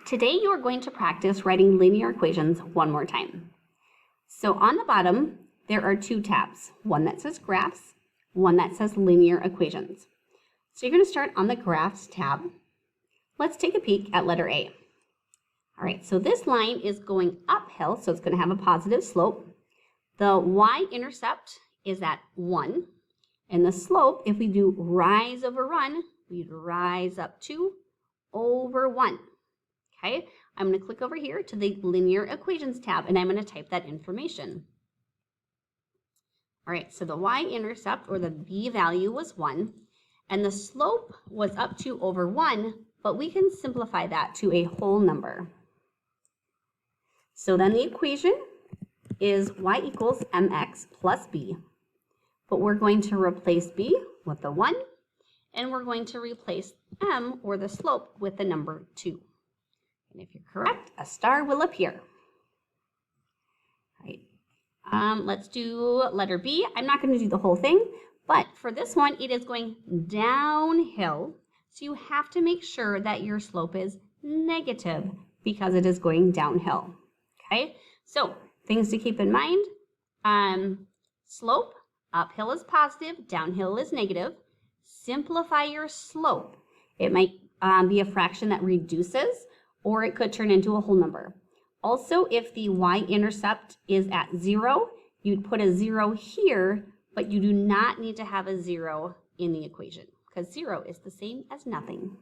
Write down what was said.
Today you are going to practice writing linear equations one more time. So on the bottom, there are two tabs, one that says graphs, one that says linear equations. So you're going to start on the graphs tab. Let's take a peek at letter A. All right, so this line is going uphill, so it's going to have a positive slope. The y-intercept is at 1, and the slope, if we do rise over run, we'd rise up to over 1. Okay, I'm going to click over here to the linear equations tab, and I'm going to type that information. All right, so the y-intercept, or the b value, was 1, and the slope was up to over 1, but we can simplify that to a whole number. So then the equation is y equals mx plus b, but we're going to replace b with the 1, and we're going to replace m, or the slope, with the number 2. And if you're correct, a star will appear. All right, let's do letter B. I'm not going to do the whole thing, but for this one, it is going downhill. So you have to make sure that your slope is negative because it is going downhill. Okay, so things to keep in mind. Slope, uphill is positive, downhill is negative. Simplify your slope. It might be a fraction that reduces, or it could turn into a whole number. Also, if the y-intercept is at 0, you'd put a 0 here, but you do not need to have a 0 in the equation because 0 is the same as nothing.